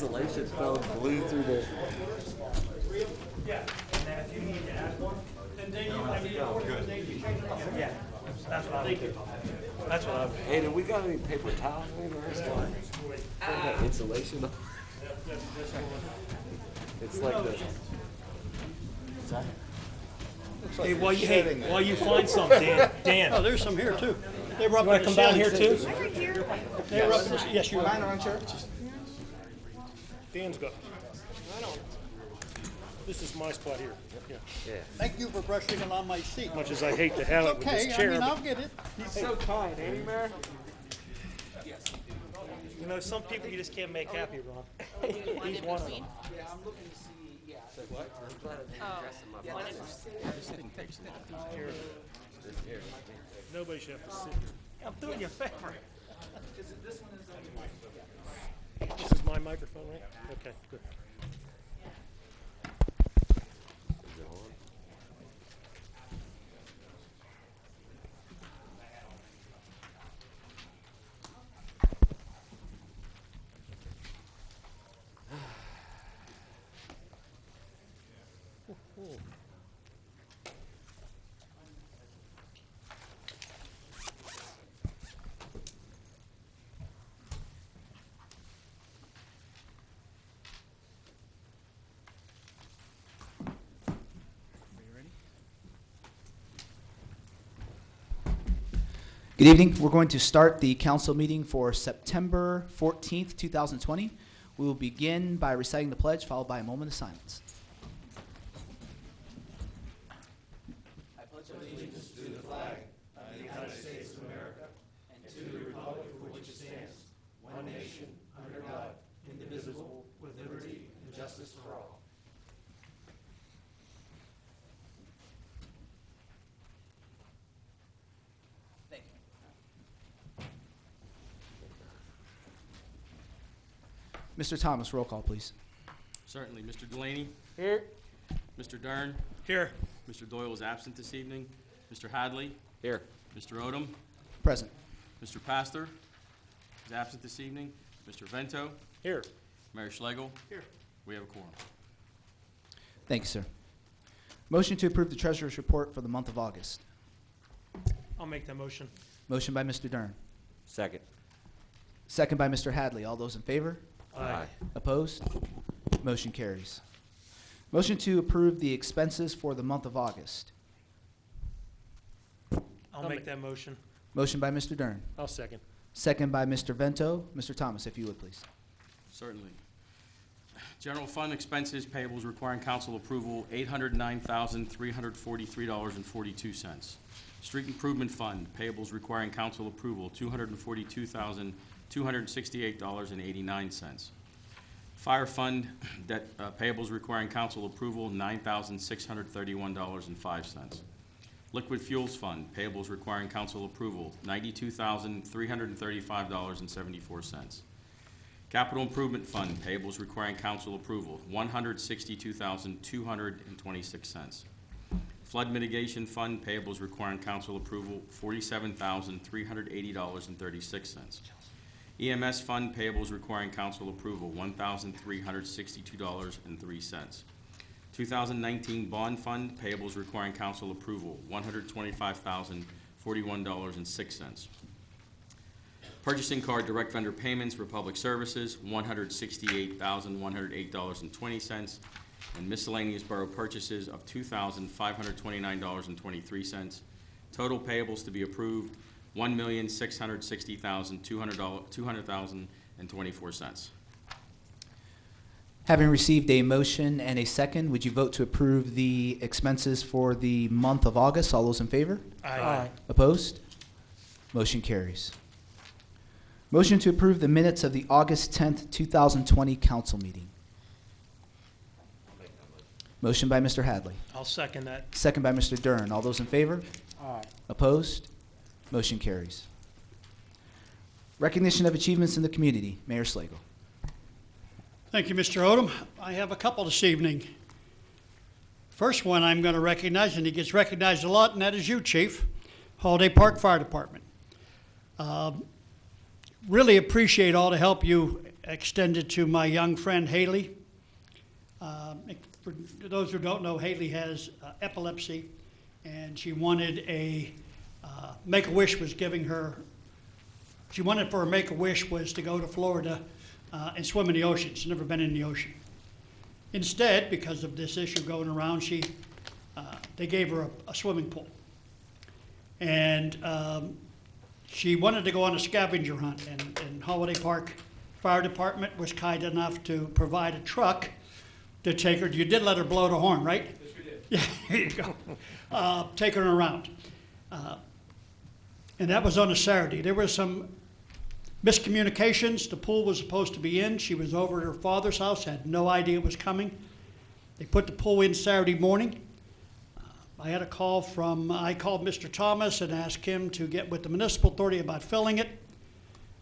Insulation fell blew through the. Yeah, and then if you need to add one, then you yeah, that's what I would do. That's what I would do. Hey, do we got any paper towels anywhere? That insulation. It's like the. Hey, while you find some, Dan. Oh, there's some here too. They were up You want to come down here too? They were up in the, yes, you Mine are. aren't you? Dan's got. This is my spot here. Yeah. Thank you for brushing it on my seat. Much as I hate to have it with Okay, this I chair, mean, but, I'll get it. He's so kind, ain't he, man? you know, some people you just can't make happy, Ron. He's one of them. Yeah, I'm looking to see, yeah. Nobody should have to sit here. I'm doing you a favor. This is my microphone, right? Okay, good. Good evening. We're going to start the council meeting for September 14th, 2020. We will begin by reciting the pledge, followed by a moment of silence. I pledge allegiance to the flag of the United States of America and to the republic for which it stands, one nation, under God, indivisible, with liberty and justice for all. Mr. Thomas, roll call, please. Certainly. Mr. Delaney? Here. Mr. Dern? Here. Mr. Doyle is absent this evening. Mr. Hadley? Here. Mr. Odom? Present. Mr. Pastor is absent this evening. Mr. Vento? Here. Mayor Schlegel? Here. We have a quorum. Thank you, sir. Motion to approve the treasurer's report for the month of August. I'll make that motion. Motion by Mr. Dern. Second. Second by Mr. Hadley. All those in favor? Aye. Opposed? Motion carries. Motion to approve the expenses for the month of August. I'll make that motion. Motion by Mr. Dern. I'll second. Second by Mr. Vento. Mr. Thomas, if you would, please. Certainly. General fund expenses payables requiring council approval, $809,343.42. Street improvement fund payables requiring council approval, $242,268.89. Fire fund debt payables requiring council approval, $9,631.05. Liquid fuels fund payables requiring council approval, $92,335.74. Capital improvement fund payables requiring council approval, $162,226. Flood mitigation fund payables requiring council approval, $47,380.36. EMS fund payables requiring council approval, $1,362.03. 2019 bond fund payables requiring council approval, $125,041.06. Purchasing card direct vendor payments for public services, $168,108.20. And miscellaneous borough purchases of $2,529.23. Total payables to be approved, $1,660,200.24. Having received a motion and a second, would you vote to approve the expenses for the month of August? All those in favor? Aye. Opposed? Motion carries. Motion to approve the minutes of the August 10th, 2020 council meeting. Motion by Mr. Hadley. I'll second that. Second by Mr. Dern. All those in favor? Aye. Opposed? Motion carries. Recognition of achievements in the community. Mayor Schlegel. Thank you, Mr. Odom. I have a couple this evening. First one I'm going to recognize, and he gets recognized a lot, and that is you, Chief. Holiday Park Fire Department. Really appreciate all the help you extended to my young friend Haley. For those who don't know, Haley has epilepsy, and she wanted a Make-A-Wish was giving her. She wanted for her Make-A-Wish was to go to Florida and swim in the ocean. She's never been in the ocean. Instead, because of this issue going around, they gave her a swimming pool, and she wanted to go on a scavenger hunt. And Holiday Park Fire Department was kind enough to provide a truck to take her. You did let her blow the horn, right? Yes, we did. Yeah, here you go. Taking her around. And that was on a Saturday. There was some miscommunications. The pool was supposed to be in. She was over at her father's house, had no idea it was coming. They put the pool in Saturday morning. I had a call I called Mr. Thomas and asked him to get with the municipal authority about filling it.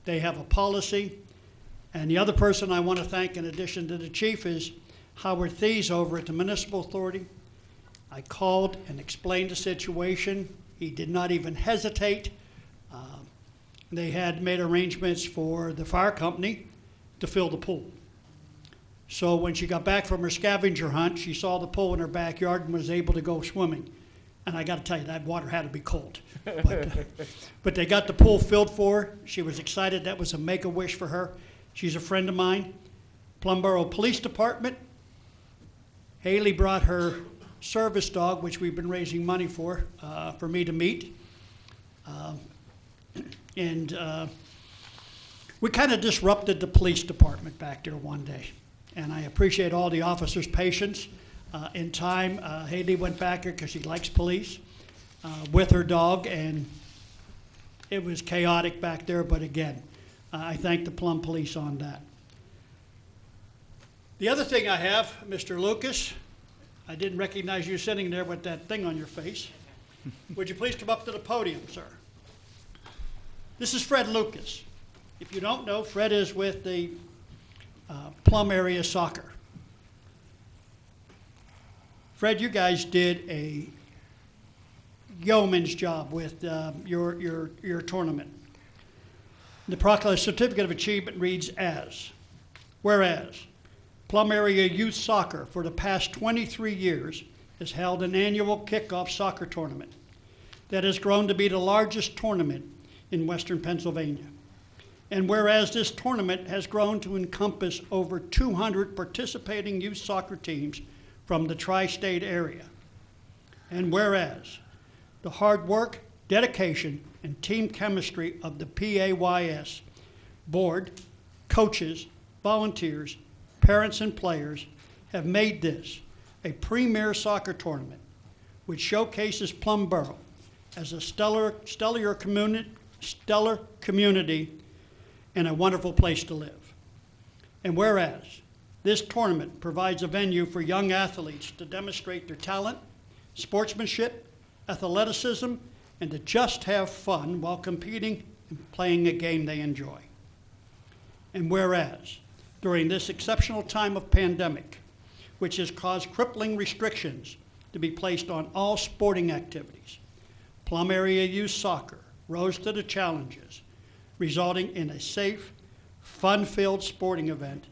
They have a policy. And the other person I want to thank, in addition to the chief, is Howard Thies over at the municipal authority. I called and explained the situation. He did not even hesitate. They had made arrangements for the fire company to fill the pool. So when she got back from her scavenger hunt, she saw the pool in her backyard and was able to go swimming. And I got to tell you, that water had to be cold. But they got the pool filled for her. She was excited. That was a Make-A-Wish for her. She's a friend of mine. Plum Boro Police Department. Haley brought her service dog, which we've been raising money for me to meet. We kind of disrupted the police department back there one day. And I appreciate all the officers' patience. In time, Haley went back there because she likes police with her dog, and it was chaotic back there, but again, I thank the Plum Police on that. The other thing I have, Mr. Lucas, I didn't recognize you sitting there with that thing on your face. Would you please come up to the podium, sir? This is Fred Lucas. If you don't know, Fred is with the Plum Area Soccer. Fred, you guys did a yeoman's job with your tournament. The certificate of achievement reads as, whereas Plum Area Youth Soccer for the past 23 years has held an annual kickoff soccer tournament that has grown to be the largest tournament in Western Pennsylvania. And whereas this tournament has grown to encompass over 200 participating youth soccer teams from the tri-state area. And whereas the hard work, dedication, and team chemistry of the PAYS board, coaches, volunteers, parents, and players have made this a premier soccer tournament which showcases Plum Boro as a stellar community and a wonderful place to live. And whereas this tournament provides a venue for young athletes to demonstrate their talent, sportsmanship, athleticism, and to just have fun while competing and playing a game they enjoy. And whereas during this exceptional time of pandemic, which has caused crippling restrictions to be placed on all sporting activities, Plum Area Youth Soccer rose to the challenges, resulting in a safe, fun-filled sporting event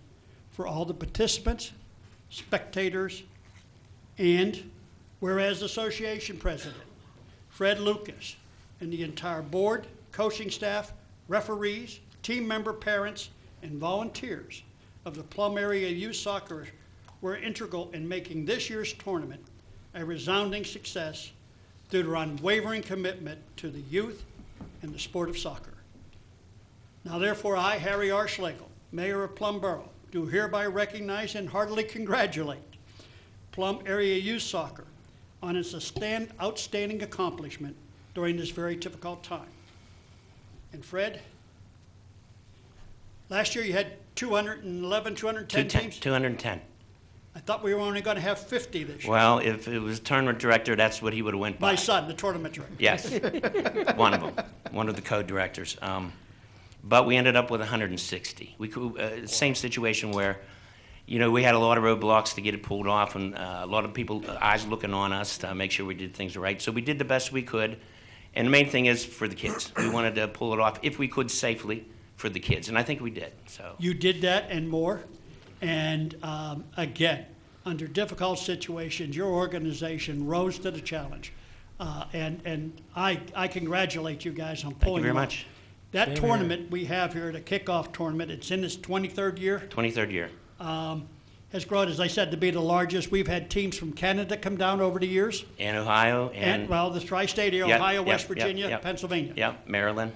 for all the participants, spectators, and whereas Association President Fred Lucas and the entire board, coaching staff, referees, team member parents, and volunteers of the Plum Area Youth Soccer were integral in making this year's tournament a resounding success through their unwavering commitment to the youth and the sport of soccer. Now therefore I, Harry R. Schlegel, Mayor of Plum Boro, do hereby recognize and heartily congratulate Plum Area Youth Soccer on its outstanding accomplishment during this very difficult time. And Fred, last year you had 210 teams? 210. I thought we were only going to have 50 this year. Well, if it was tournament director, that's what he would have went by. My son, the tournament director. Yes, one of them, one of the code directors. But we ended up with 160. We could, same situation where, you know, we had a lot of roadblocks to get it pulled off, and a lot of people, eyes looking on us to make sure we did things right. So we did the best we could, and the main thing is for the kids. We wanted to pull it off if we could safely, for the kids, and I think we did. So You did that and more. And again, under difficult situations, your organization rose to the challenge. And I congratulate you guys on thank pulling you very it off. much. That tournament we have here, the kickoff tournament, it's in its 23rd year. 23rd year. Has grown, as I said, to be the largest. We've had teams from Canada come down over the years. And Ohio And, well, the tri-state area, Yep, Ohio, yep, West yep, Virginia, yep. Pennsylvania. Yep, Maryland.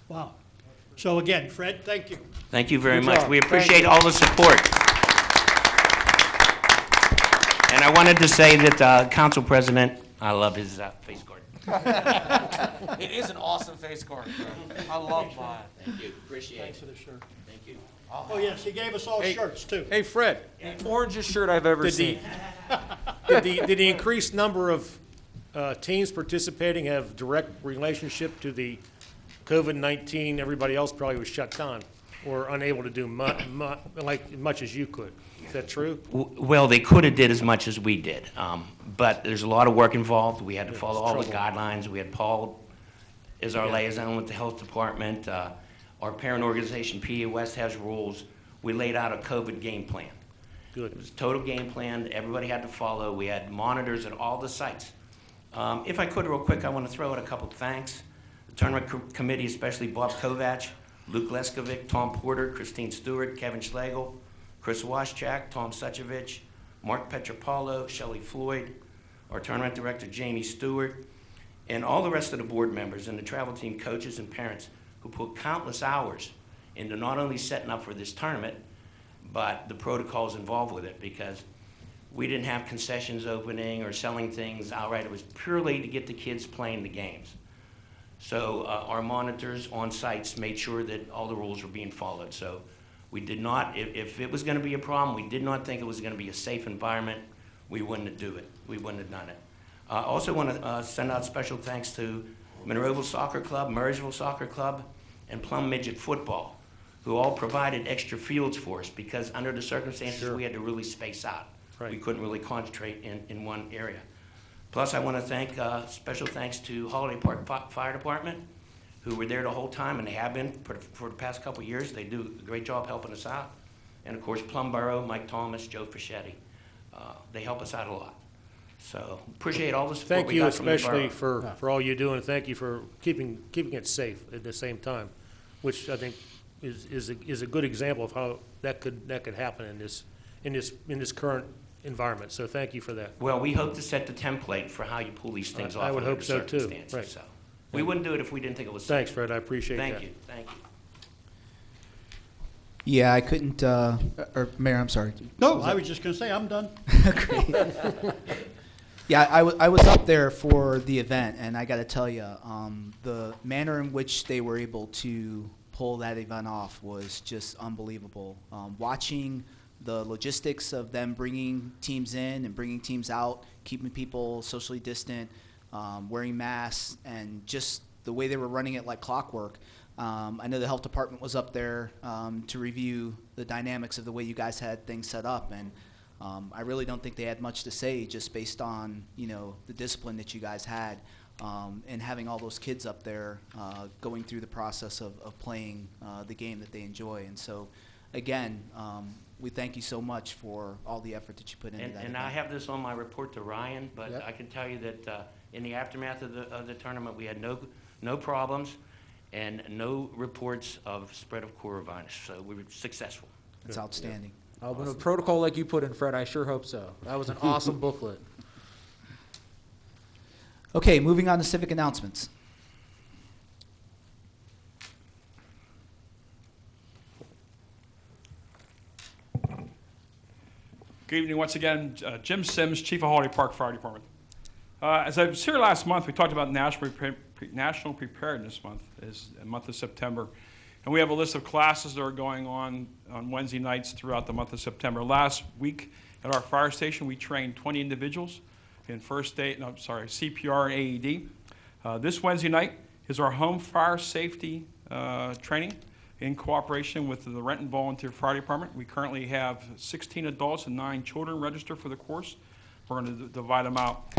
Wow. So again, Fred, thank you. Thank you very Good much. job. We Thank appreciate you. all the support. And I wanted to say that Council President, I love his face guard. It is an awesome face card. I love mine. Thank you. Appreciate it. Thanks for the shirt. Thank you. Oh, yes, he gave us all Hey. shirts, too. Hey, Fred, orangest shirt I've ever Did seen. the increased number of teams participating have direct relationship to the COVID-19? Everybody else probably was shut down or unable to do much as you could. Is that true? Well, they could have did as much as we did, but there's a lot of work involved. We had to follow all the guidelines. We had Paul as our liaison with the health department. Our parent organization, PA West, has rules. We laid out a COVID game plan. Good. It was a total game plan. Everybody had to follow. We had monitors at all the sites. If I could, real quick, I want to throw out a couple of thanks. The tournament committee, especially Bob Kovach, Luke Leskovic, Tom Porter, Christine Stewart, Kevin Schlegel, Chris Waschak, Tom Suchovich, Mark Petropaulo, Shelley Floyd, our tournament director, Jamie Stewart, and all the rest of the board members and the travel team coaches and parents who put countless hours into not only setting up for this tournament, but the protocols involved with it, because we didn't have concessions opening or selling things outright. It was purely to get the kids playing the games. So our monitors on sites made sure that all the rules were being followed. So we did not, if it was going to be a problem, we did not think it was going to be a safe environment, we wouldn't do it. We wouldn't have done it. I also want to send out special thanks to Monroeville Soccer Club, Murraysville Soccer Club, and Plum Midget Football, who all provided extra fields for us, because under the circumstances, we had to really space out. Right. We couldn't really concentrate in one area. Plus, I want to thank, special thanks to Holiday Park Fire Department, who were there the whole time, and they have been for the past couple of years. They do a great job helping us out. And of course, Plum Boro, Mike Thomas, Joe Fischetti. They help us out a lot. So appreciate all the support Thank we you got from the especially borough. for all you do, and thank you for keeping it safe at the same time, which I think is a good example of how that could happen in this current environment. So thank you for that. Well, we hope to set the template for how you pull these things off I would under hope the so, too. circumstances. Right. So we wouldn't do it if we didn't think it was safe. Thanks, Fred. I appreciate that. Thank you. Thank you. Yeah, I couldn't, or Mayor, I'm sorry. No, I was just going to say, I'm done. Yeah, I was up there for the event, and I got to tell you, the manner in which they were able to pull that event off was just unbelievable. Watching the logistics of them bringing teams in and bringing teams out, keeping people socially distant, wearing masks, and just the way they were running it like clockwork. I know the health department was up there to review the dynamics of the way you guys had things set up, and I really don't think they had much to say, just based on the discipline that you guys had, and having all those kids up there going through the process of playing the game that they enjoy. And so, again, we thank you so much for all the effort that you put into that. And I have this on my report to Ryan, but I can tell you that in the aftermath of the tournament, we had no problems and no reports of spread of coronavirus. So we were successful. It's outstanding. With a protocol like you put in, Fred, I sure hope so. That was an awesome booklet. Okay, moving on to civic announcements. Good evening once again. Jim Sims, Chief of Holiday Park Fire Department. As I was here last month, we talked about National Preparedness Month, is the month of September. And we have a list of classes that are going on Wednesday nights throughout the month of September. Last week at our fire station, we trained 20 individuals in CPR and AED. This Wednesday night is our home fire safety training in cooperation with the Renton Volunteer Fire Department. We currently have 16 adults and 9 children registered for the course. We're going to divide them out.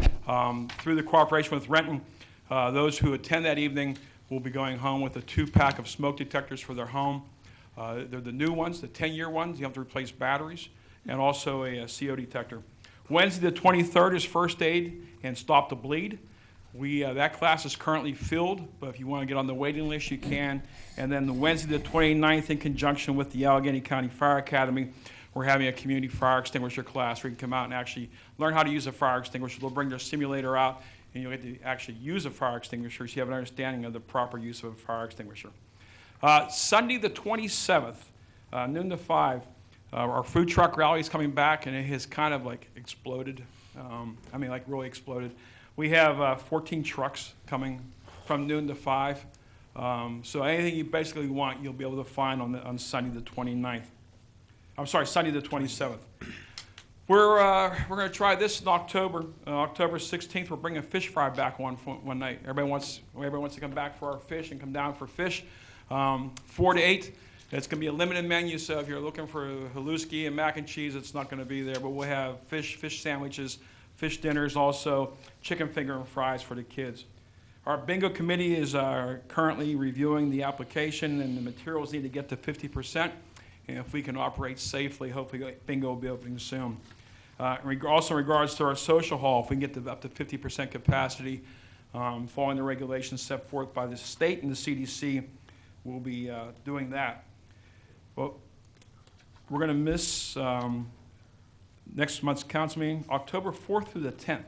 Through the cooperation with Renton, those who attend that evening will be going home with a 2-pack of smoke detectors for their home. They're the new ones, the 10-year ones. You have to replace batteries, and also a CO detector. Wednesday the 23rd is first aid and stop the bleed. That class is currently filled, but if you want to get on the waiting list, you can. And then the Wednesday the 29th, in conjunction with the Allegheny County Fire Academy, we're having a community fire extinguisher class where you can come out and actually learn how to use a fire extinguisher. They'll bring their simulator out, and you'll get to actually use a fire extinguisher so you have an understanding of the proper use of a fire extinguisher. Sunday the 27th, noon to 5, our food truck rally is coming back, and it has kind of like exploded. I mean, like really exploded. We have 14 trucks coming from noon to 5. So anything you basically want, you'll be able to find on Sunday the 29th. I'm sorry, Sunday the 27th. We're going to try this in October. October 16th, we're bringing a fish fry back one night. Everybody wants to come back for our fish and come down for fish. 4 to 8. It's going to be a limited menu, so if you're looking for haluski and mac and cheese, it's not going to be there. But we'll have fish sandwiches, fish dinners, also chicken finger and fries for the kids. Our bingo committee is currently reviewing the application, and the materials need to get to 50%. And if we can operate safely, hopefully bingo will be opening soon. Also in regards to our social hall, if we can get to up to 50% capacity, following the regulations set forth by the state and the CDC, we'll be doing that. Well, we're going to miss next month's council meeting. October 4th through the 10th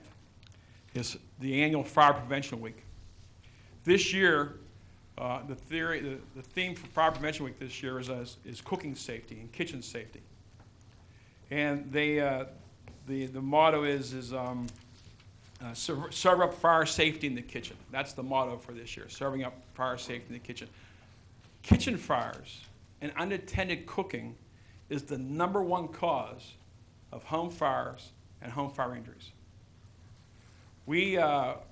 is the annual Fire Prevention Week. This year, the theme for Fire Prevention Week this year is cooking safety and kitchen safety. And the motto is serve up fire safety in the kitchen. That's the motto for this year, serving up fire safety in the kitchen. Kitchen fires and unattended cooking is the #1 cause of home fires and home fire injuries. We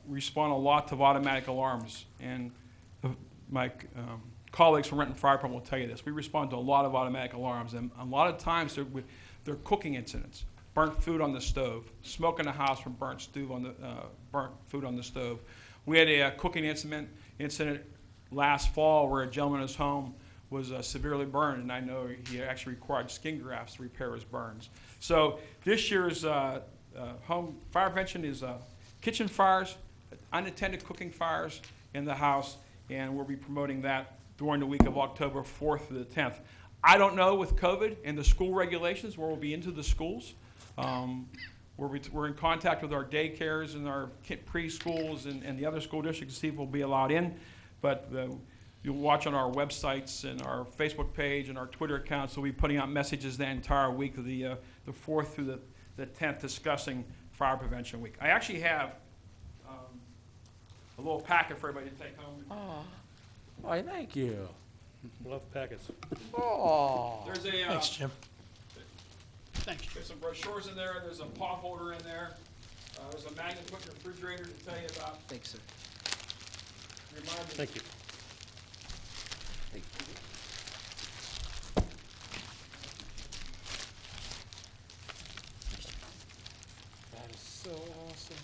respond a lot to automatic alarms, and my colleagues from Renton Fire Department will tell you this. We respond to a lot of automatic alarms, and a lot of times they're cooking incidents. Burnt food on the stove, smoke in the house from burnt food on the stove. We had a cooking incident last fall where a gentleman in his home was severely burned, and I know he actually required skin grafts to repair his burns. So this year's home fire prevention is kitchen fires, unattended cooking fires in the house, and we'll be promoting that during the week of October 4th to the 10th. I don't know with COVID and the school regulations where we'll be into the schools. We're in contact with our daycares and our preschools and the other school districts to see if we'll be allowed in. But you'll watch on our websites and our Facebook page and our Twitter accounts. We'll be putting out messages the entire week of the 4th through the 10th discussing Fire Prevention Week. I actually have a little packet for everybody to take home. Oh, why, thank you. Love packets. Oh. There's a Thanks, Jim. Thanks. there's some brochures in there. There's a pot holder in there. There's a magnet put in the refrigerator to tell you about. Thanks, sir. Remind me. Thank you. That is so awesome.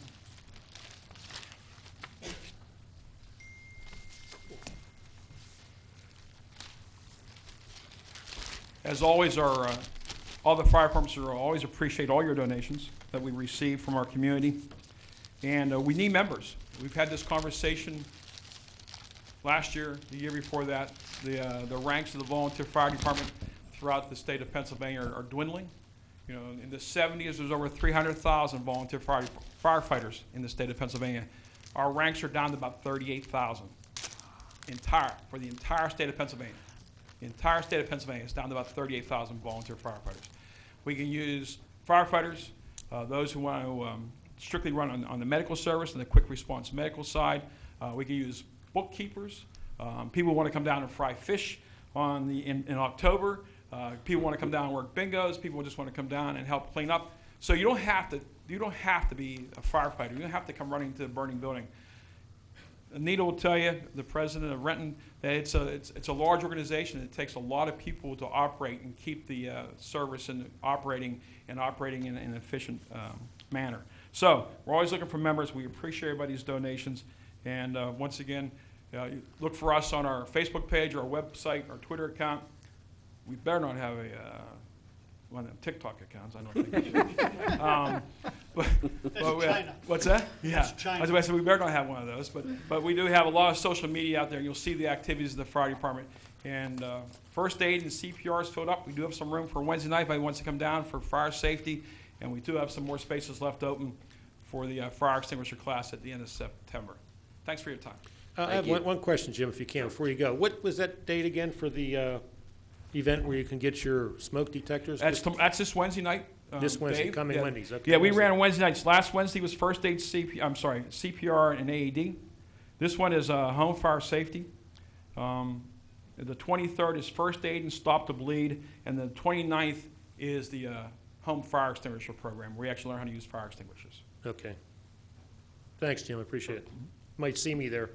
As always, all the fire departments always appreciate all your donations that we receive from our community. And we need members. We've had this conversation last year, the year before that. The ranks of the volunteer fire department throughout the state of Pennsylvania are dwindling. You know, in the 70s, there was over 300,000 volunteer firefighters in the state of Pennsylvania. Our ranks are down to about 38,000 for the entire state of Pennsylvania. The entire state of Pennsylvania is down to about 38,000 volunteer firefighters. We can use firefighters, those who want to strictly run on the medical service and the quick response medical side. We can use bookkeepers. People want to come down and fry fish in October. People want to come down and work bingos. People just want to come down and help clean up. So you don't have to be a firefighter. You don't have to come running to a burning building. Anita will tell you, the president of Renton, that it's a large organization. It takes a lot of people to operate and keep the service operating in an efficient manner. So we're always looking for members. We appreciate everybody's donations. And once again, You look for us on our Facebook page, our website, our Twitter account. We better not have one of them TikTok accounts, I don't think. China. What's that? Yeah. China. As I said, we better not have one of those, but we do have a lot of social media out there. You'll see the activities of the fire department. And first aid and CPR is filled up. We do have some room for Wednesday night if anybody wants to come down for fire safety. And we do have some more spaces left open for the fire extinguisher class at the end of September. Thanks for your time. I have one question, Jim, if you can, before you go. What was that date again for the event where you can get your smoke detectors? That's this Wednesday night. This Wednesday, Dave? coming Yeah. Wednesdays. Okay, Yeah, we Wednesday. ran on Wednesday nights. Last Wednesday was first aid CPR and AED. This one is home fire safety. The 23rd is first aid and stop the bleed, and the 29th is the home fire extinguisher program, where we actually learn how to use fire extinguishers. Okay. Thanks, Jim, I appreciate it. Might see me there.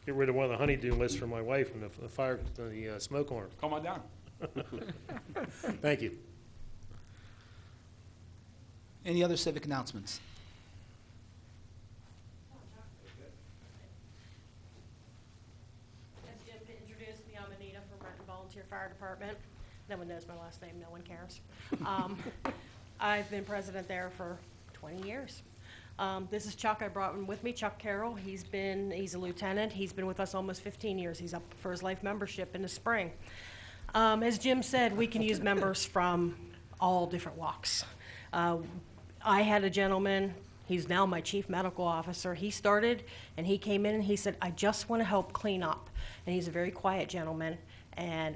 Get rid of one of the honeydew lists for my wife and the smoke alarm. Come on down. Thank you. Any other civic announcements? As Jim introduced me, I'm Anita from Renton Volunteer Fire Department. No one knows my last name, no one cares. I've been president there for 20 years. This is Chuck. I brought him with me, Chuck Carroll. He's a lieutenant. He's been with us almost 15 years. He's up for his life membership in the spring. As Jim said, we can use members from all different walks. I had a gentleman, he's now my chief medical officer. He started and he came in and he said, I just want to help clean up. And he's a very quiet gentleman. And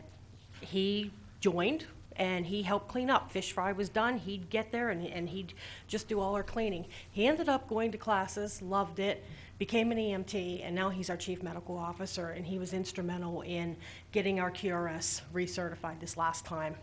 he joined and he helped clean up. Fish fry was done, he'd get there and he'd just do all our cleaning. He ended up going to classes, loved it, became an EMT, and now he's our chief medical officer, and he was instrumental in getting our QRS recertified this last time,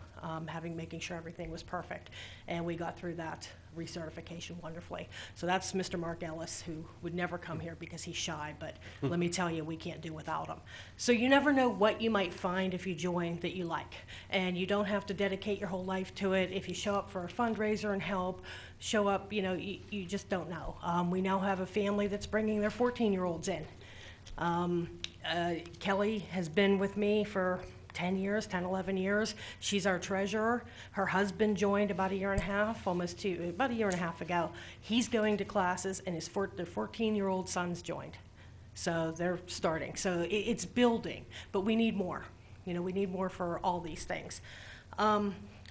making sure everything was perfect. And we got through that recertification wonderfully. So that's Mr. Mark Ellis, who would never come here because he's shy, but let me tell you, we can't do without him. So you never know what you might find if you join that you like. And you don't have to dedicate your whole life to it. If you show up for a fundraiser and help, show up, you just don't know. We now have a family that's bringing their 14-year-olds in. Kelly has been with me for 10, 11 years. She's our treasurer. Her husband joined about a year and a half ago. He's going to classes, and their 14-year-old son's joined. So they're starting. So it's building, but we need more. We need more for all these things.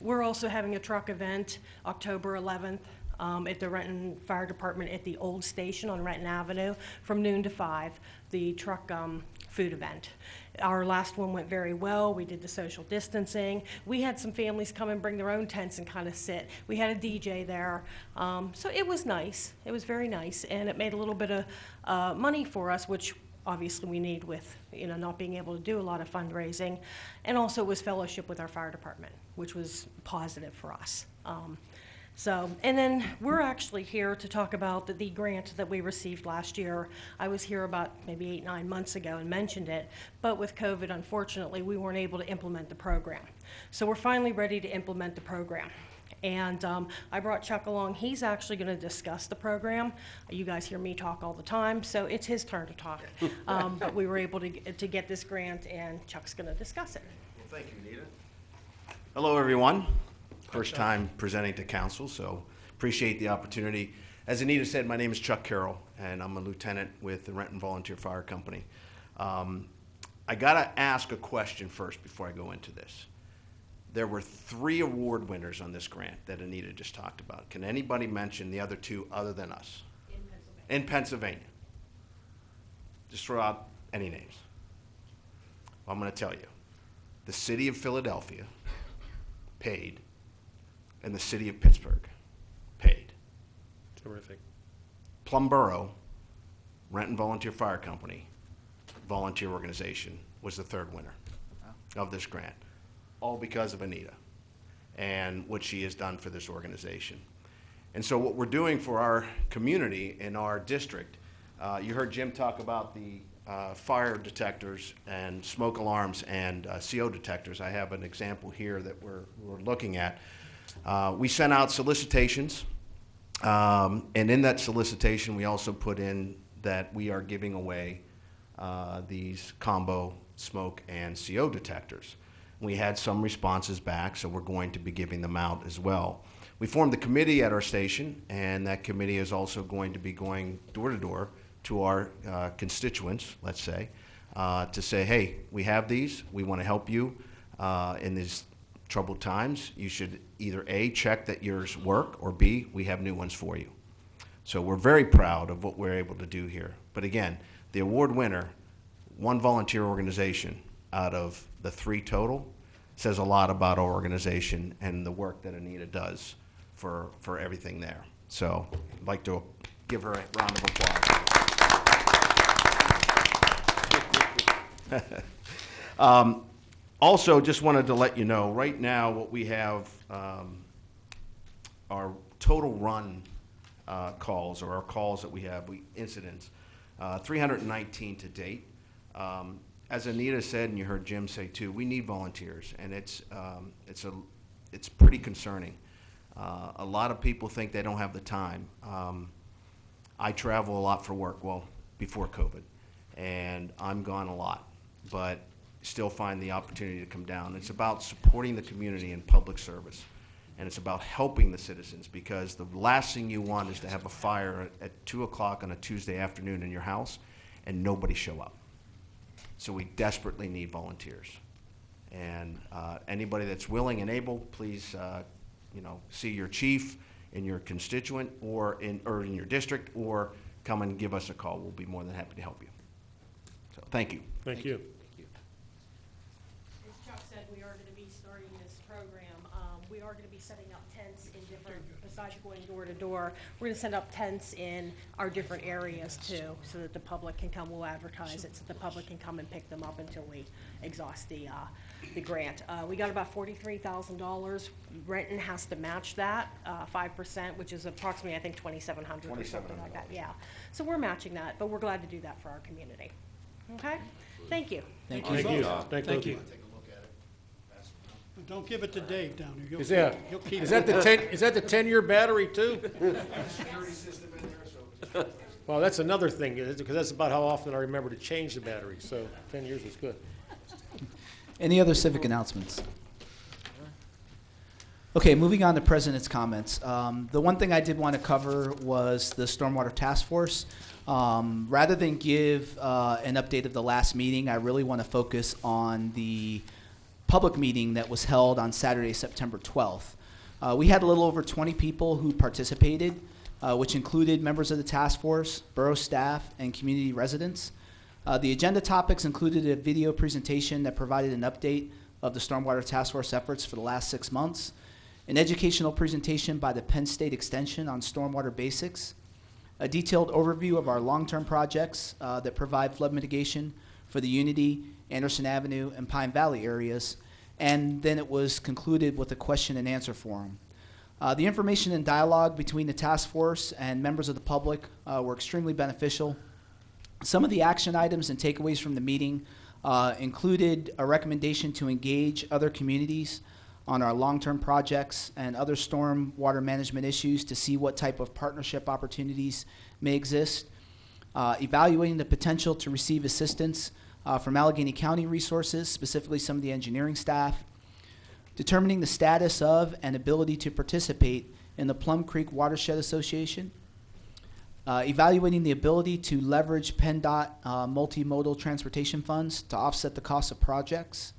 We're also having a truck event October 11th at the Renton Fire Department at the old station on Renton Avenue from noon to 5, the truck food event. Our last one went very well. We did the social distancing. We had some families come and bring their own tents and kind of sit. We had a DJ there. So it was nice. It was very nice, and it made a little bit of money for us, which obviously we need with not being able to do a lot of fundraising. And also it was fellowship with our fire department, which was positive for us. And then we're actually here to talk about the grant that we received last year. I was here about maybe 8-9 months ago and mentioned it, but with COVID, unfortunately, we weren't able to implement the program. So we're finally ready to implement the program. And I brought Chuck along. He's actually going to discuss the program. You guys hear me talk all the time, so it's his turn to talk. But we were able to get this grant, and Chuck's going to discuss it. Well, thank you, Anita. Hello, everyone. First time presenting to council, so appreciate the opportunity. As Anita said, my name is Chuck Carroll, and I'm a lieutenant with the Renton Volunteer Fire Company. I gotta ask a question first before I go into this. There were 3 award winners on this grant that Anita just talked about. Can anybody mention the other 2 other than us? In Pennsylvania. Just throw out any names. Well, I'm gonna tell you. The city of Philadelphia paid, and the city of Pittsburgh paid. Terrific. Plum Boro, Renton Volunteer Fire Company, volunteer organization, was the 3rd winner of this grant, all because of Anita and what she has done for this organization. And so what we're doing for our community in our district, you heard Jim talk about the fire detectors and smoke alarms and CO detectors. I have an example here that we're looking at. We sent out solicitations, and in that solicitation we also put in that we are giving away these combo smoke and CO detectors. We had some responses back, so we're going to be giving them out as well. We formed a committee at our station, and that committee is also going to be going door to door to our constituents, let's say, to say, hey, we have these, we want to help you in these troubled times. You should either A, check that yours work, or B, we have new ones for you. So we're very proud of what we're able to do here. But again, the award winner, one volunteer organization out of the 3 total, says a lot about our organization and the work that Anita does for everything there. So I'd like to give her a round of applause. Also, just wanted to let you know, right now what we have, our total run calls, or our calls that we have, incidents, 319 to date. As Anita said, and you heard Jim say too, we need volunteers, and it's pretty concerning. A lot of people think they don't have the time. I travel a lot for work, well, before COVID, and I'm gone a lot, but still find the opportunity to come down. It's about supporting the community in public service, and it's about helping the citizens, because the last thing you want is to have a fire at 2 o'clock on a Tuesday afternoon in your house and nobody show up. So we desperately need volunteers. And anybody that's willing and able, please see your chief in your constituent or in your district, or come and give us a call. We'll be more than happy to help you. So thank you. Thank you. As Chuck said, we are going to be starting this program. We are going to be setting up tents in different, besides going door to door, we're going to set up tents in our different areas too, so that the public can come. We'll advertise it so the public can come and pick them up until we exhaust the grant. We got about $43,000. Renton has to match that 5%, which is approximately, I think, $2,700 or something like that. Yeah. So we're matching that, but we're glad to do that for our community. Okay. Thank you. Thank you. Thank you. Don't give it to Dave down here. He'll keep Is that the 10-year battery too? Well, that's another thing, because that's about how often I remember to change the battery. So 10 years is good. Any other civic announcements? Okay, moving on to President's comments. The one thing I did want to cover was the Stormwater Task Force. Rather than give an update of the last meeting, I really want to focus on the public meeting that was held on Saturday, September 12th. We had a little over 20 people who participated, which included members of the task force, borough staff, and community residents. The agenda topics included a video presentation that provided an update of the Stormwater Task Force efforts for the last 6 months, an educational presentation by the Penn State Extension on stormwater basics, a detailed overview of our long-term projects that provide flood mitigation for the Unity, Anderson Avenue, and Pine Valley areas, and then it was concluded with a question and answer forum. The information and dialogue between the task force and members of the public were extremely beneficial. Some of the action items and takeaways from the meeting included a recommendation to engage other communities on our long-term projects and other storm water management issues to see what type of partnership opportunities may exist, evaluating the potential to receive assistance from Allegheny County resources, specifically some of the engineering staff, determining the status of and ability to participate in the Plum Creek Watershed Association, evaluating the ability to leverage PennDOT multimodal transportation funds to offset the cost of projects,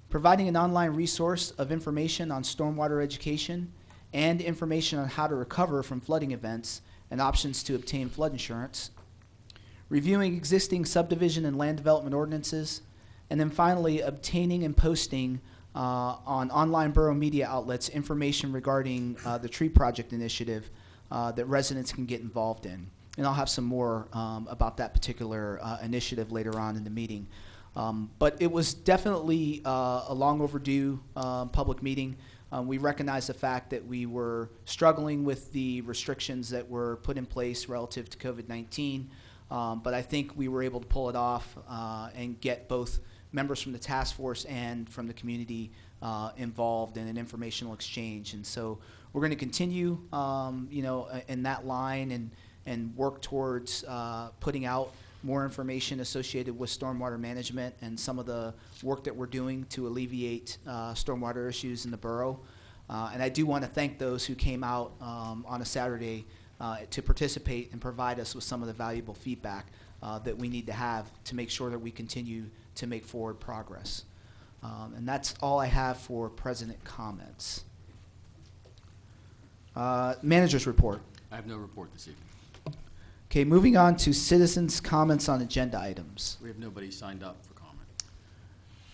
providing an online resource of information on stormwater education and information on how to recover from flooding events and options to obtain flood insurance, reviewing existing subdivision and land development ordinances, and then finally obtaining and posting on online borough media outlets information regarding the tree project initiative that residents can get involved in. And I'll have some more about that particular initiative later on in the meeting. But it was definitely a long overdue public meeting. We recognize the fact that we were struggling with the restrictions that were put in place relative to COVID-19. But I think we were able to pull it off and get both members from the task force and from the community involved in an informational exchange. And so we're going to continue, in that line and work towards putting out more information associated with stormwater management and some of the work that we're doing to alleviate stormwater issues in the borough. And I do want to thank those who came out on a Saturday to participate and provide us with some of the valuable feedback that we need to have to make sure that we continue to make forward progress. And that's all I have for president comments. Manager's report. I have no report this evening. Okay, moving on to citizens' comments on agenda items. We have nobody signed up for comment.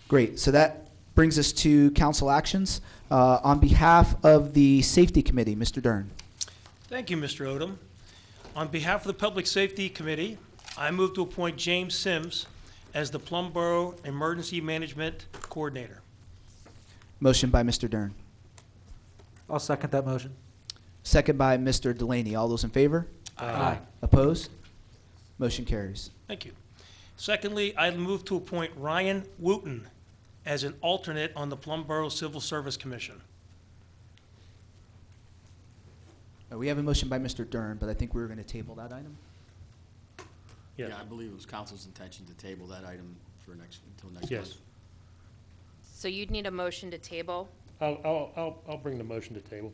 Great, so that brings us to council actions. On behalf of the Safety Committee, Mr. Dern. Thank you, Mr. Odom. On behalf of the Public Safety Committee, I move to appoint James Sims as the Plum Boro Emergency Management Coordinator. Motion by Mr. Dern. I'll second that motion. Second by Mr. Delaney. All those in favor? Aye. Opposed? Motion carries. Thank you. Secondly, I move to appoint Ryan Wooten as an alternate on the Plum Boro Civil Service Commission. We have a motion by Mr. Dern, but I think we were going to table that item. Yes. Yeah, I believe it was council's intention to table that item for until next Yes. month. So you'd need a motion to table? I'll bring the motion to table.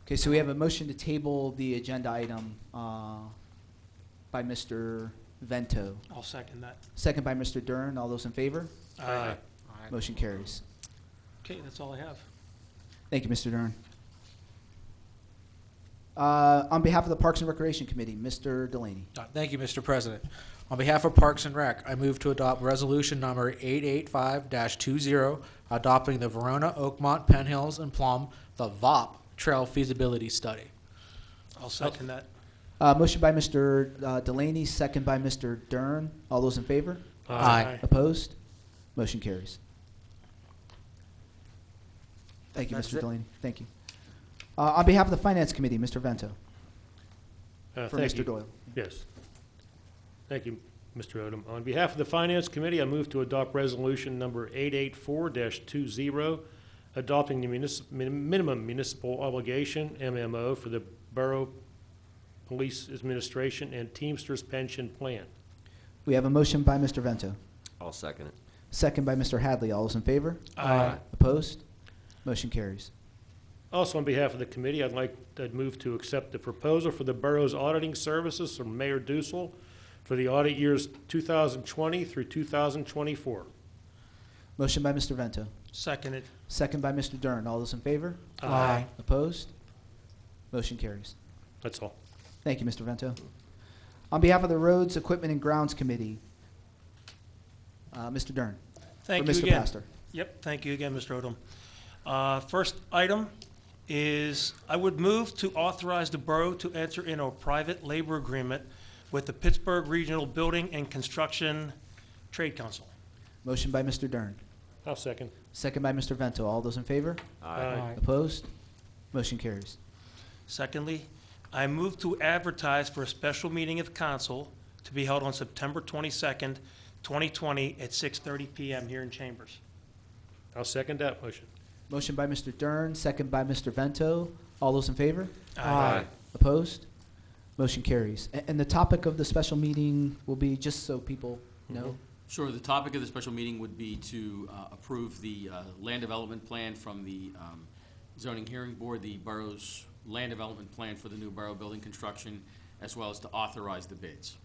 Okay, so we have a motion to table the agenda item by Mr. Vento. I'll second that. Second by Mr. Dern. All those in favor? Aye. Motion carries. Okay, that's all I have. Thank you, Mr. Dern. On behalf of the Parks and Recreation Committee, Mr. Delaney. Thank you, Mr. President. On behalf of Parks and Rec, I move to adopt resolution number 885-20, adopting the Verona, Oakmont, Penn Hills, and Plum, the VOP Trail Feasibility Study. I'll second that. Motion by Mr. Delaney, second by Mr. Dern. All those in favor? Aye. Opposed? Motion carries. Thank you, That's Mr. it. Delaney. Thank you. On behalf of the Finance Committee, Mr. Vento. For Thank Mr. you. Doyle. Yes. Thank you, Mr. Odom. On behalf of the Finance Committee, I move to adopt resolution number 884-20, adopting the minimum municipal obligation, MMO, for the Borough Police Administration and Teamsters Pension Plan. We have a motion by Mr. Vento. I'll second it. Second by Mr. Hadley. All those in favor? Aye. Opposed? Motion carries. Also, on behalf of the committee, I'd move to accept the proposal for the borough's auditing services from Mayor Dussel for the audit years 2020 through 2024. Motion by Mr. Vento. Seconded. Second by Mr. Dern. All those in favor? Aye. Opposed? Motion carries. That's all. Thank you, Mr. Vento. On behalf of the Roads, Equipment, and Grounds Committee, Mr. Dern. Thank Or you Mr. again. Pastor. Yep, thank you again, Mr. Odom. First item is I would move to authorize the borough to enter into a private labor agreement with the Pittsburgh Regional Building and Construction Trade Council. Motion by Mr. Dern. I'll second. Second by Mr. Vento. All those in favor? Aye. Opposed? Motion carries. Secondly, I move to advertise for a special meeting of council to be held on September 22nd, 2020 at 6:30 PM here in Chambers. I'll second that motion. Motion by Mr. Dern, second by Mr. Vento. All those in favor? Aye. Opposed? Motion carries. And the topic of the special meeting will be, just so people know, Sure, the topic of the special meeting would be to approve the land development plan from the zoning hearing board, the borough's land development plan for the new borough building construction, as well as to authorize the bids.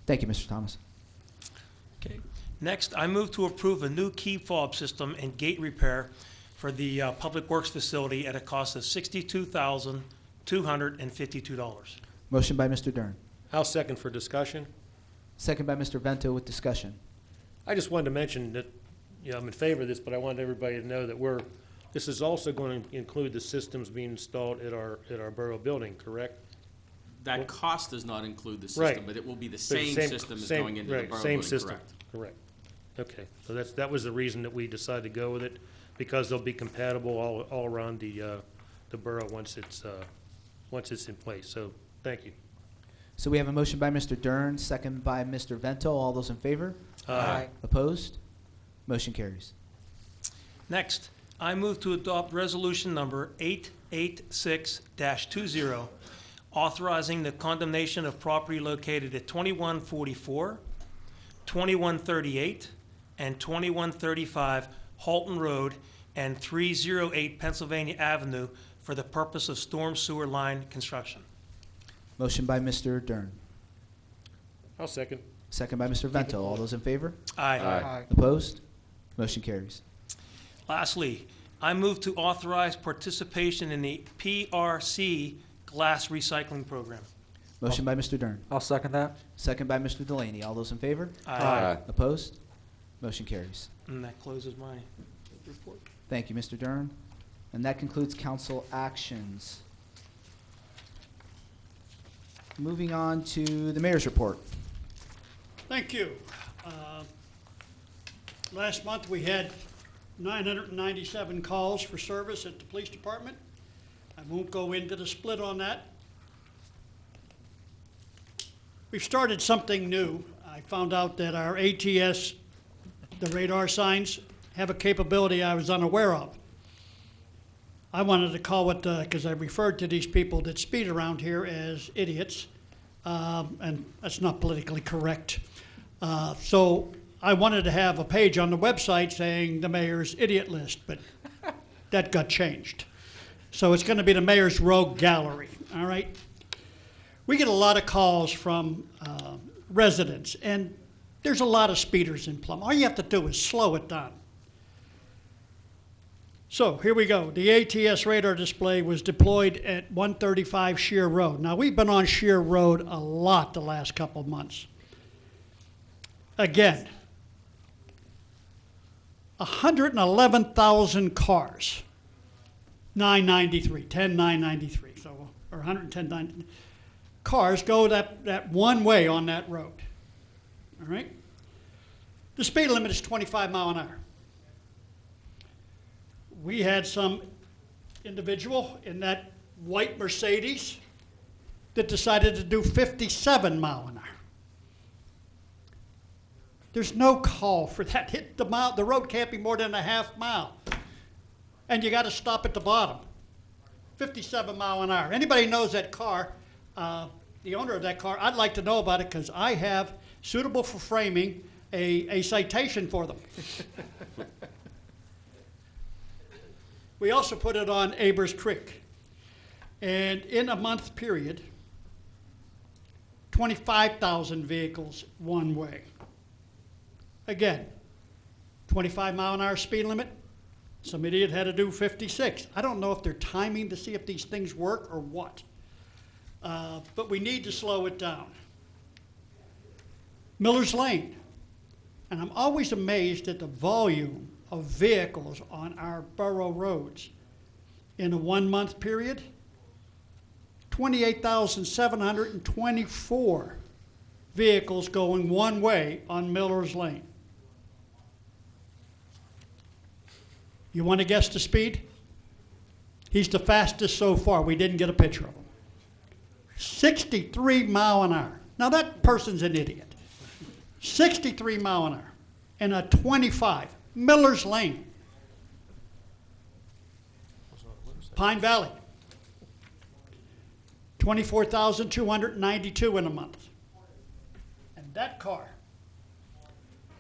Thank you, Mr. Thomas. Okay. Next, I move to approve a new key fob system and gate repair for the Public Works facility at a cost of $62,252. Motion by Mr. Dern. I'll second for discussion. Second by Mr. Vento with discussion. I just wanted to mention that, I'm in favor of this, but I wanted everybody to know that this is also going to include the systems being installed at our borough building, correct? That cost does not include the Right. system, but it will be the same system as going into the right, borough same building, system. correct? Correct. Okay, so that was the reason that we decided to go with it, because they'll be compatible all around the borough once it's in place. So, thank you. So we have a motion by Mr. Dern, second by Mr. Vento. All those in favor? Aye. Opposed? Motion carries. Next, I move to adopt resolution number 886-20, authorizing the condemnation of property located at 2144, 2138, and 2135 Halton Road and 308 Pennsylvania Avenue for the purpose of storm sewer line construction. Motion by Mr. Dern. I'll second. Second by Mr. Vento. All those in favor? Aye. Opposed? Motion carries. Lastly, I move to authorize participation in the PRC glass recycling program. Motion by Mr. Dern. I'll second that. Second by Mr. Delaney. All those in favor? Aye. Opposed? Motion carries. And that closes my report. Thank you, Mr. Dern. And that concludes council actions. Moving on to the mayor's report. Thank you. Last month, we had 997 calls for service at the police department. I won't go into the split on that. We've started something new. I found out that our ATS, the radar signs, have a capability I was unaware of. I wanted to call it, because I referred to these people that speed around here as idiots, and that's not politically correct. So I wanted to have a page on the website saying the mayor's idiot list, but that got changed. So it's going to be the mayor's rogue gallery, all right? We get a lot of calls from residents, and there's a lot of speeders in Plum. All you have to do is slow it down. So here we go. The ATS radar display was deployed at 135 Shear Road. Now, we've been on Shear Road a lot the last couple of months. Again, 111,000 cars, 10993, so, or 110 cars go that one way on that road, all right? The speed limit is 25 mile an hour. We had some individual in that white Mercedes that decided to do 57 mile an hour. There's no call for that. Hit the mile. The road can't be more than a half mile. And you got to stop at the bottom. 57 mile an hour. Anybody knows that car, the owner of that car, I'd like to know about it because I have, suitable for framing, a citation for them. We also put it on Abers Creek. And in a month period, 25,000 vehicles one way. Again, 25 mile an hour speed limit. Some idiot had to do 56. I don't know if they're timing to see if these things work or what. But we need to slow it down. Miller's Lane. And I'm always amazed at the volume of vehicles on our borough roads. In a 1 month period, 28,724 vehicles going one way on Miller's Lane. You want to guess the speed? He's the fastest so far. We didn't get a picture of him. 63 mile an hour. Now that person's an idiot. 63 mile an hour and a 25. Miller's Lane. Pine Valley. 24,292 in a month. And that car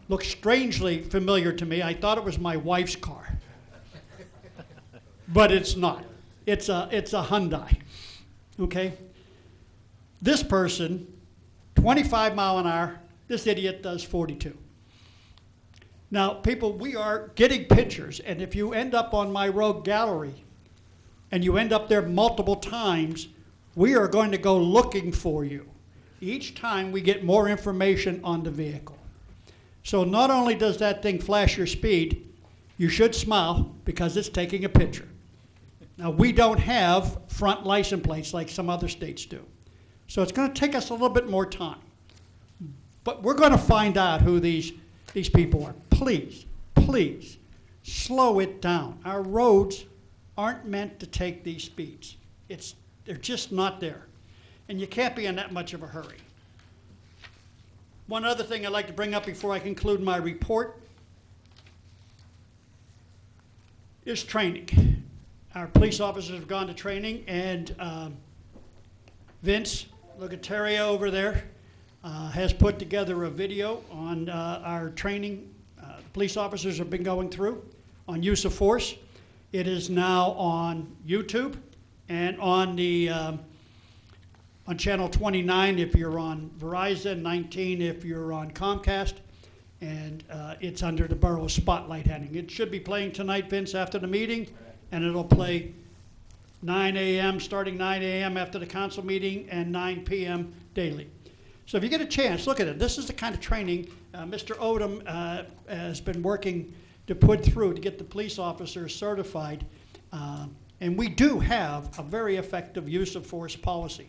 looks strangely familiar to me. I thought it was my wife's car. But it's not. It's a Hyundai. Okay? This person, 25 mile an hour, this idiot does 42. Now, people, we are getting pictures, and if you end up on my rogue gallery and you end up there multiple times, we are going to go looking for you. Each time we get more information on the vehicle. So not only does that thing flash your speed, you should smile because it's taking a picture. Now, we don't have front license plates like some other states do. So it's going to take us a little bit more time. But we're going to find out who these people are. Please, please, slow it down. Our roads aren't meant to take these speeds. They're just not there. And you can't be in that much of a hurry. One other thing I'd like to bring up before I conclude my report is training. Our police officers have gone to training, and Vince Lugateria over there has put together a video on our training police officers have been going through on use of force. It is now on YouTube and on the on channel 29 if you're on Verizon, 19 if you're on Comcast, and it's under the Borough Spotlight heading. It should be playing tonight, Vince, after the meeting, and it'll play 9 a.m., starting 9 a.m. after the council meeting, and 9 p.m. daily. So if you get a chance, look at it. This is the kind of training Mr. Odom has been working to put through to get the police officers certified. And we do have a very effective use of force policy.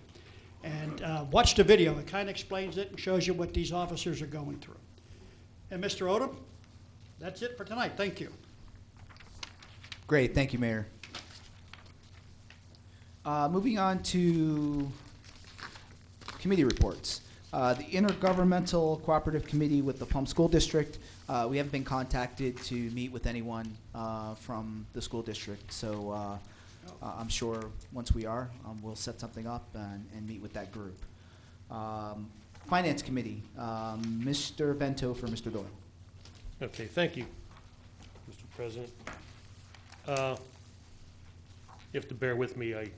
And watch the video. It kind of explains it and shows you what these officers are going through. And Mr. Odom, that's it for tonight. Thank you. Great, thank you, Mayor. Moving on to committee reports. The Intergovernmental Cooperative Committee with the Plum School District, we haven't been contacted to meet with anyone from the school district, so I'm sure once we are, we'll set something up and meet with that group. Finance Committee, Mr. Vento for Mr. Doyle. Okay, thank you, Mr. President. You have to bear with me. I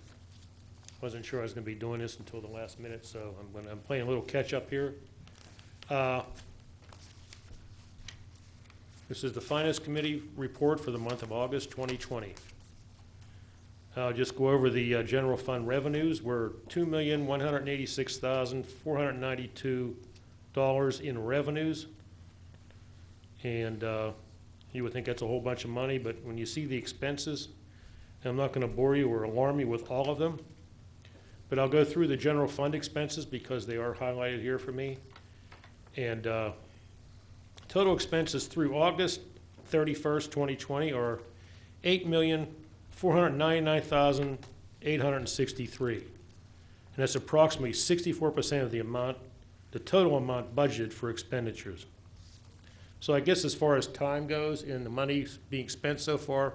wasn't sure I was going to be doing this until the last minute, so I'm playing a little catch-up here. This is the Finance Committee report for the month of August 2020. I'll just go over the general fund revenues. We're $2,186,492 in revenues. And you would think that's a whole bunch of money, but when you see the expenses, and I'm not going to bore you or alarm you with all of them, but I'll go through the general fund expenses because they are highlighted here for me. And total expenses through August 31st, 2020 are $8,499,863. And that's approximately 64% of the total amount budgeted for expenditures. So I guess as far as time goes and the money being spent so far,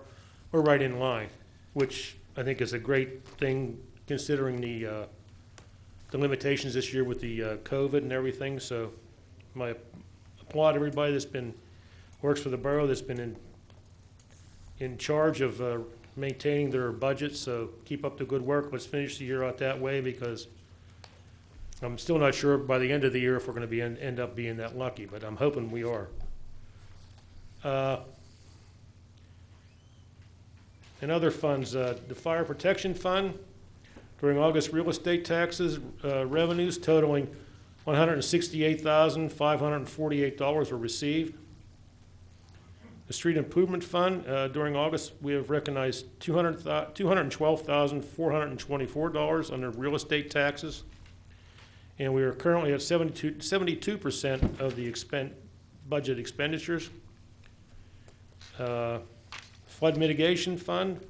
we're right in line, which I think is a great thing considering the limitations this year with the COVID and everything. So I applaud everybody that's works for the borough, that's been in charge of maintaining their budget. So keep up the good work. Let's finish the year out that way, because I'm still not sure by the end of the year if we're going to end up being that lucky, but I'm hoping we are. And other funds, the Fire Protection Fund, during August, real estate taxes revenues totaling $168,548 were received. The Street Improvement Fund, during August, we have recognized $212,424 under real estate taxes. And we are currently at 72% of the budget expenditures. Flood Mitigation Fund,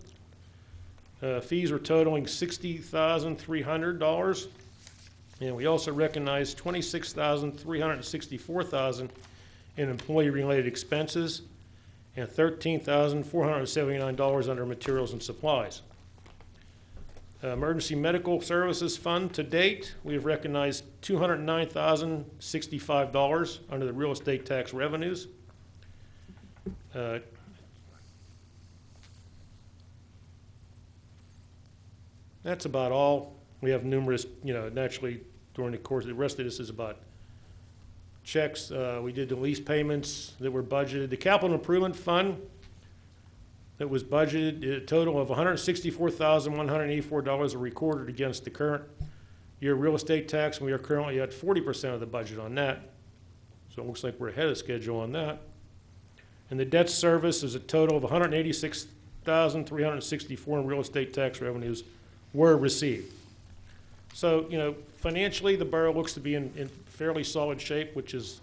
fees were totaling $60,300. And we also recognized $26,364 in employee-related expenses and $13,479 under materials and supplies. Emergency Medical Services Fund, to date, we have recognized $209,065 under the real estate tax revenues. That's about all. We have numerous, naturally, during the course, the rest of this is about checks. We did the lease payments that were budgeted. The Capital Improvement Fund that was budgeted, a total of $164,184 were recorded against the current year real estate tax, and we are currently at 40% of the budget on that. So it looks like we're ahead of schedule on that. And the debt service is a total of $186,364 in real estate tax revenues were received. So, financially, the borough looks to be in fairly solid shape, which has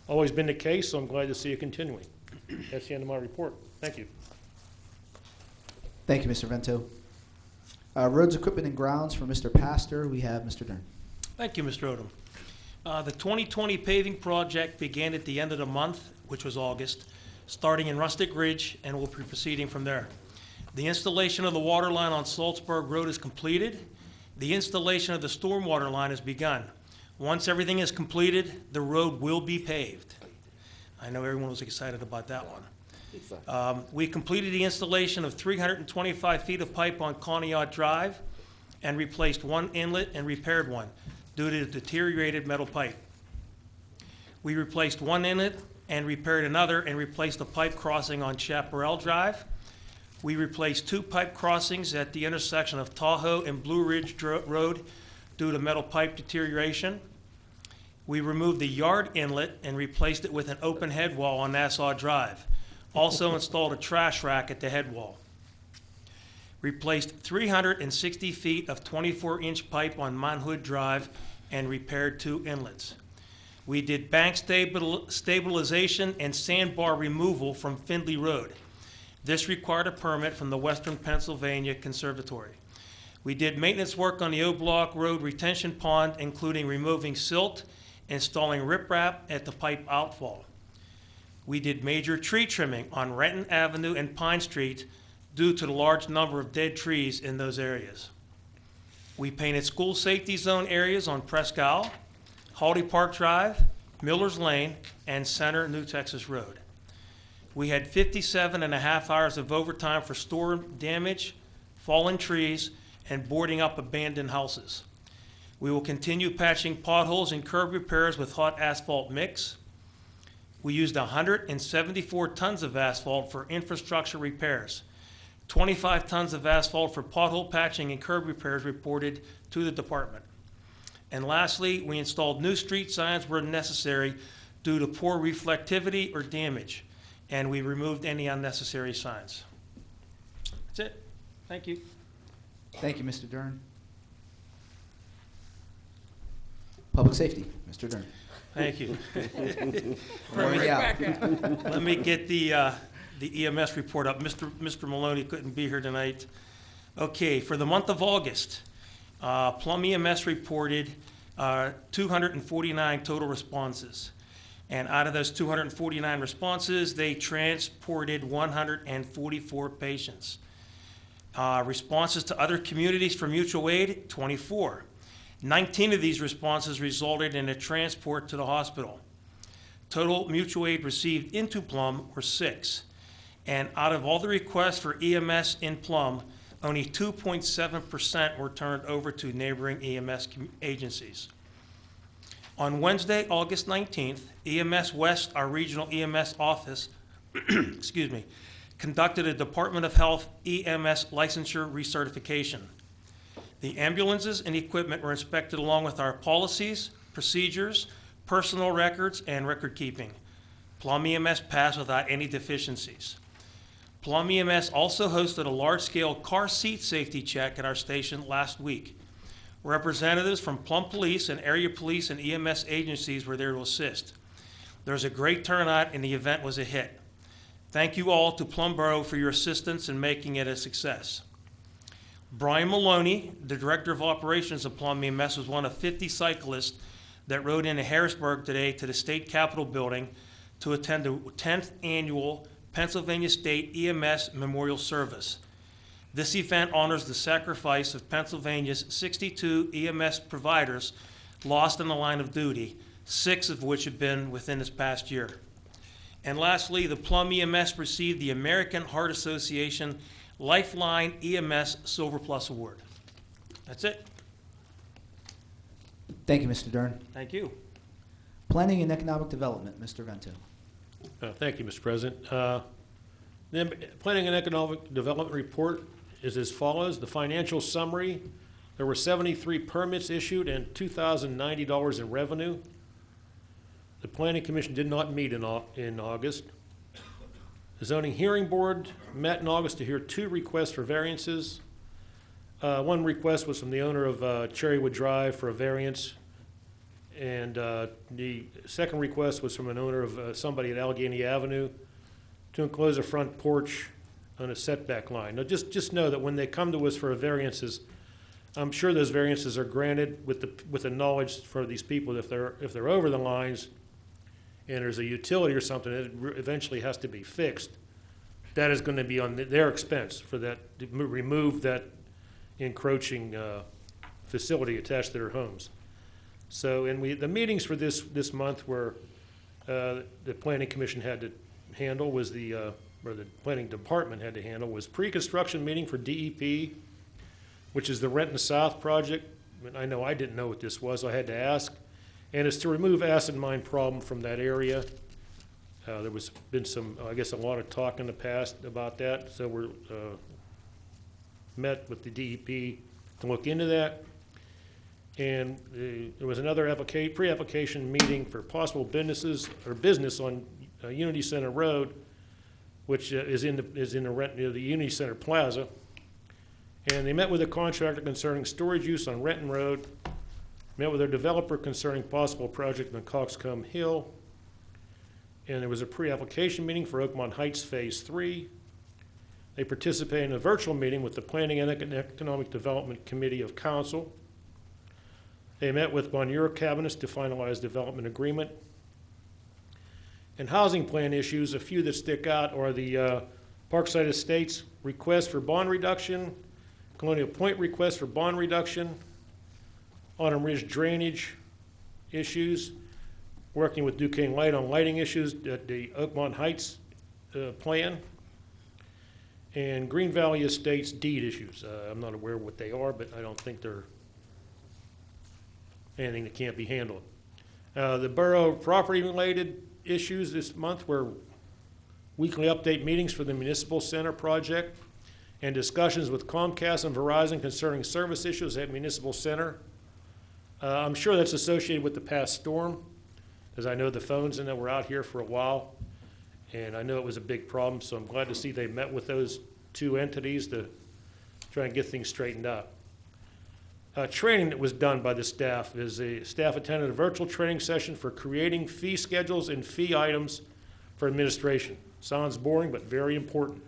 always been the case, so I'm glad to see it continuing. That's the end of my report. Thank you. Thank you, Mr. Vento. Roads, Equipment, and Grounds for Mr. Pastor, we have Mr. Dern. Thank you, Mr. Odom. The 2020 paving project began at the end of the month, which was August, starting in Rustic Ridge, and will be proceeding from there. The installation of the water line on Salzburg Road is completed. The installation of the stormwater line has begun. Once everything is completed, the road will be paved. I know everyone was excited about that one. We completed the installation of 325 feet of pipe on Conneaut Drive and replaced one inlet and repaired one due to deteriorated metal pipe. We replaced one inlet and repaired another and replaced a pipe crossing on Chaparral Drive. We replaced two pipe crossings at the intersection of Tahoe and Blue Ridge Road due to metal pipe deterioration. We removed the yard inlet and replaced it with an open head wall on Nassau Drive. Also installed a trash rack at the head wall. Replaced 360 feet of 24-inch pipe on Monhood Drive and repaired two inlets. We did bank stabilization and sandbar removal from Findlay Road. This required a permit from the Western Pennsylvania Conservatory. We did maintenance work on the O-Block Road retention pond, including removing silt, installing riprap at the pipe outfall. We did major tree trimming on Renton Avenue and Pine Street due to the large number of dead trees in those areas. We painted school safety zone areas on Presque Isle, Haldy Park Drive, Miller's Lane, and Center New Texas Road. We had 57.5 hours of overtime for storm damage, fallen trees, and boarding up abandoned houses. We will continue patching potholes and curb repairs with hot asphalt mix. We used 174 tons of asphalt for infrastructure repairs. 25 tons of asphalt for pothole patching and curb repairs reported to the department. And lastly, we installed new street signs where necessary due to poor reflectivity or damage, and we removed any unnecessary signs. That's it. Thank you. Thank you, Mr. Dern. Public safety, Mr. Dern. Thank you. Warming out. Let me get the EMS report up. Mr. Maloney couldn't be here tonight. Okay, for the month of August, Plum EMS reported 249 total responses. And out of those 249 responses, they transported 144 patients. Responses to other communities for mutual aid, 24. 19 of these responses resulted in a transport to the hospital. Total mutual aid received into Plum were 6. And out of all the requests for EMS in Plum, only 2.7% were turned over to neighboring EMS agencies. On Wednesday, August 19th, EMS West, our regional EMS office, excuse me, conducted a Department of Health EMS licensure recertification. The ambulances and equipment were inspected along with our policies, procedures, personal records, and record keeping. Plum EMS passed without any deficiencies. Plum EMS also hosted a large-scale car seat safety check at our station last week. Representatives from Plum Police and area police and EMS agencies were there to assist. There was a great turnout and the event was a hit. Thank you all to Plum Boro for your assistance in making it a success. Brian Maloney, the Director of Operations of Plum EMS, was one of 50 cyclists that rode into Harrisburg today to the State Capitol building to attend the 10th annual Pennsylvania State EMS Memorial Service. This event honors the sacrifice of Pennsylvania's 62 EMS providers lost in the line of duty, 6 of which have been within this past year. And lastly, the Plum EMS received the American Heart Association Lifeline EMS Silver Plus Award. That's it. Thank you, Mr. Dern. Thank you. Planning and Economic Development, Mr. Vento. Thank you, Mr. President. The Planning and Economic Development Report is as follows. The financial summary: there were 73 permits issued and $2,090 in revenue. The Planning Commission did not meet in August. The Zoning Hearing Board met in August to hear 2 requests for variances. One request was from the owner of Cherrywood Drive for a variance, and the second request was from an owner of somebody at Allegheny Avenue to enclose a front porch on a setback line. Now, just know that when they come to us for variances, I'm sure those variances are granted with the knowledge for these people that if they're over the lines and there's a utility or something that eventually has to be fixed, that is going to be on their expense for that, to remove that encroaching facility attached to their homes. So, and the meetings for this month were, the Planning Commission had to handle was or the Planning Department had to handle was pre-construction meeting for DEP, which is the Renton South project. I know I didn't know what this was, so I had to ask. And it's to remove acid mine problem from that area. There was been some, I guess, a lot of talk in the past about that, so we're met with the DEP to look into that. And there was another pre-application meeting for possible business on Unity Center Road, which is in the Renton, the Unity Center Plaza. And they met with a contractor concerning storage use on Renton Road, met with their developer concerning possible project on Coxcomb Hill, and there was a pre-application meeting for Oakmont Heights Phase 3. They participated in a virtual meeting with the Planning and Economic Development Committee of Council. They met with Bonnier cabinets to finalize development agreement. And housing plan issues, a few that stick out are the Parkside Estates request for bond reduction, Colonial Point request for bond reduction, Autumn Ridge drainage issues, working with Duquesne Light on lighting issues at the Oakmont Heights plan, and Green Valley Estates deed issues. I'm not aware of what they are, but I don't think they're anything that can't be handled. The borough property-related issues this month were weekly update meetings for the Municipal Center project and discussions with Comcast and Verizon concerning service issues at Municipal Center. I'm sure that's associated with the past storm, because I know the phones and that were out here for a while, and I know it was a big problem, so I'm glad to see they met with those two entities to try and get things straightened out. Training that was done by the staff is a staff attended a virtual training session for creating fee schedules and fee items for administration. Sounds boring, but very important.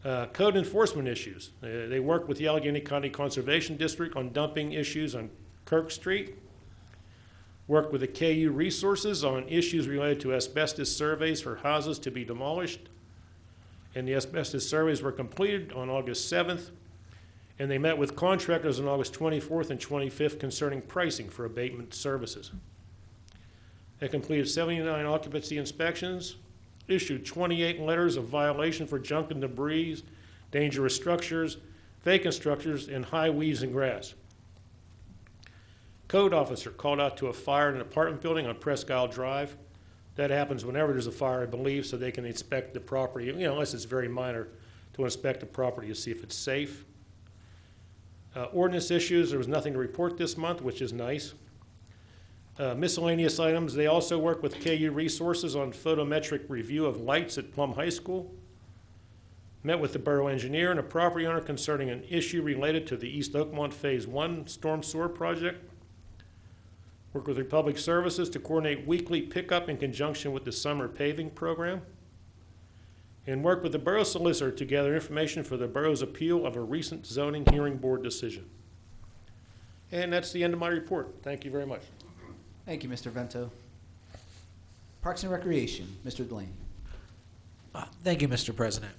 Code enforcement issues. They worked with the Allegheny County Conservation District on dumping issues on Kirk Street. Worked with the KU Resources on issues related to asbestos surveys for houses to be demolished. And the asbestos surveys were completed on August 7th. And they met with contractors on August 24th and 25th concerning pricing for abatement services. They completed 79 occupancy inspections, issued 28 letters of violation for junk and debris, dangerous structures, vacant structures, and high weeds and grass. Code officer called out to a fire in an apartment building on Presque Isle Drive. That happens whenever there's a fire, I believe, so they can inspect the property, unless it's very minor, to inspect the property to see if it's safe. Ordinance issues, there was nothing to report this month, which is nice. Miscellaneous items, they also work with KU Resources on photometric review of lights at Plum High School. Met with the borough engineer and a property owner concerning an issue related to the East Oakmont Phase 1 storm sewer project. Work with Republic Services to coordinate weekly pickup in conjunction with the summer paving program. And work with the borough solicitor to gather information for the borough's appeal of a recent zoning hearing board decision. And that's the end of my report. Thank you very much. Thank you, Mr. Vento. Parks and Recreation, Mr. Delaney. Thank you, Mr. President.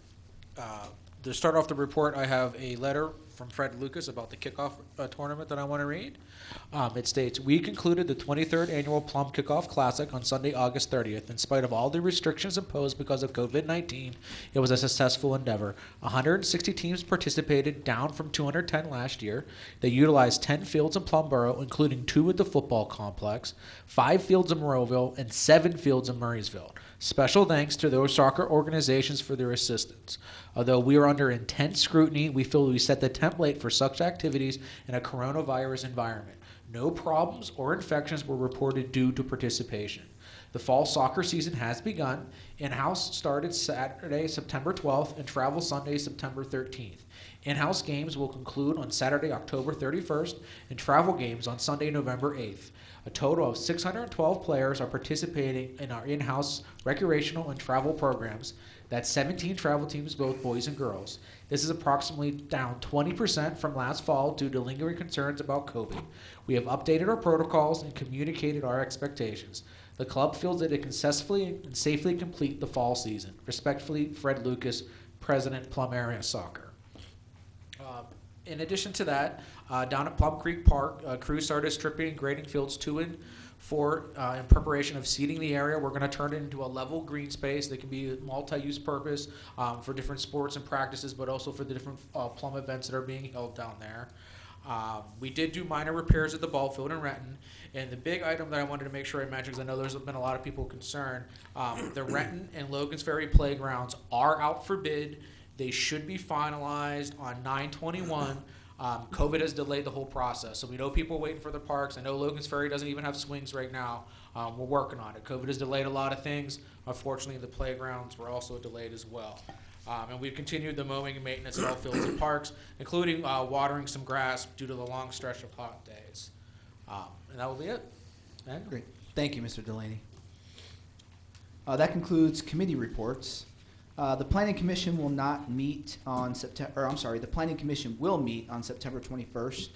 To start off the report, I have a letter from Fred Lucas about the kickoff tournament that I want to read. It states, "We concluded the 23rd Annual Plum Kickoff Classic on Sunday, August 30th. In spite of all the restrictions imposed because of COVID-19, it was a successful endeavor. 160 teams participated, down from 210 last year. They utilized 10 fields in Plum Boro, including 2 at the football complex, 5 fields in Monroeville, and 7 fields in Murraysville. Special thanks to those soccer organizations for their assistance. Although we are under intense scrutiny, we feel we set the template for such activities in a coronavirus environment. No problems or infections were reported due to participation. The fall soccer season has begun. In-house started Saturday, September 12th, and travel Sunday, September 13th. In-house games will conclude on Saturday, October 31st, and travel games on Sunday, November 8th. A total of 612 players are participating in our in-house recreational and travel programs. That's 17 travel teams, both boys and girls. This is approximately down 20% from last fall due to lingering concerns about COVID. We have updated our protocols and communicated our expectations. The club feels that it can successfully and safely complete the fall season. Respectfully, Fred Lucas, President, Plum Area Soccer. In addition to that, down at Plum Creek Park, crews started stripping and grading fields 2 and 4 in preparation of seeding the area. We're going to turn it into a level green space that can be multi-use purpose for different sports and practices, but also for the different Plum events that are being held down there. We did do minor repairs at the ball field in Renton, and the big item that I wanted to make sure I mentioned, because I know there's been a lot of people concerned, the Renton and Logan's Ferry playgrounds are out for bid. They should be finalized on 9/21. COVID has delayed the whole process, so we know people are waiting for the parks. I know Logan's Ferry doesn't even have swings right now. We're working on it. COVID has delayed a lot of things. Unfortunately, the playgrounds were also delayed as well. And we've continued the mowing and maintenance at all fields and parks, including watering some grass due to the long stretch of hot days. And that will be it. And Great. Thank you, Mr. Delaney. That concludes committee reports. The Planning Commission will not meet on the Planning Commission will meet on September 21st,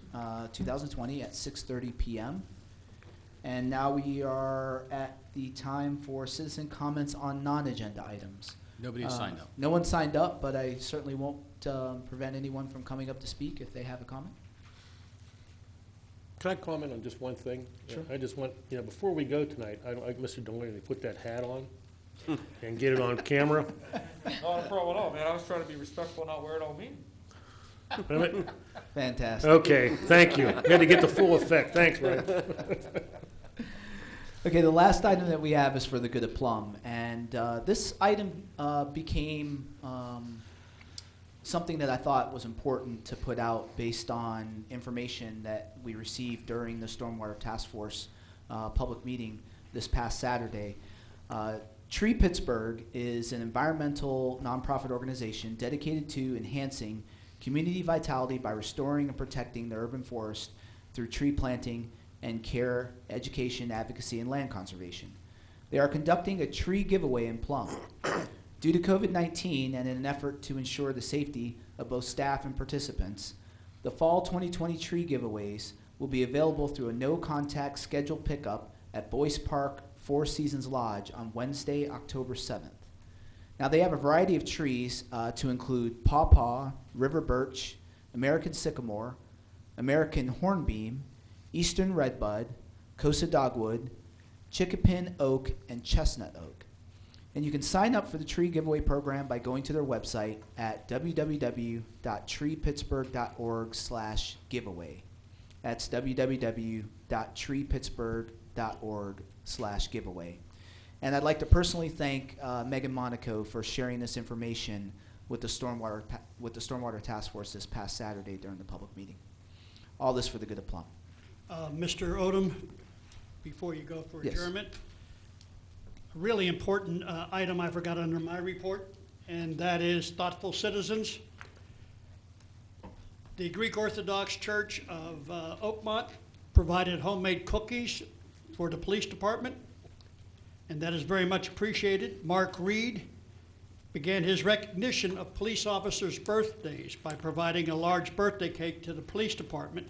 2020 at 6:30 p.m. And now we are at the time for citizen comments on non-agenda items. Nobody has signed up. No one signed up, but I certainly won't prevent anyone from coming up to speak if they have a comment. Can I comment on just one thing? Sure. I just want, before we go tonight, I'd like Mr. Delaney to put that hat on and get it on camera. not a problem at all, man. I was trying to be respectful, not wear it on me. Fantastic. Okay, thank you. We had to get the full effect. Thanks, Ryan. Okay, the last item that we have is for the good of Plum, and this item became something that I thought was important to put out based on information that we received during the Stormwater Task Force public meeting this past Saturday. Tree Pittsburgh is an environmental nonprofit organization dedicated to enhancing community vitality by restoring and protecting the urban forest through tree planting and care, education, advocacy, and land conservation. They are conducting a tree giveaway in Plum. Due to COVID-19 and in an effort to ensure the safety of both staff and participants, the fall 2020 tree giveaways will be available through a no-contact scheduled pickup at Boyce Park Four Seasons Lodge on Wednesday, October 7th. Now, they have a variety of trees to include pawpaw, river birch, American sycamore, American hornbeam, eastern redbud, Kosa dogwood, chickapin oak, and chestnut oak. And you can sign up for the tree giveaway program by going to their website at www.treepittsburgh.org/giveaway. That's www.treepittsburgh.org/giveaway. And I'd like to personally thank Megan Monaco for sharing this information with the Stormwater Task Force this past Saturday during the public meeting. All this for the good of Plum. Mr. Odom, before you go for Yes. adjournment, a really important item I forgot under my report, and that is thoughtful citizens. The Greek Orthodox Church of Oakmont provided homemade cookies for the police department, and that is very much appreciated. Mark Reed began his recognition of police officers' birthdays by providing a large birthday cake to the police department,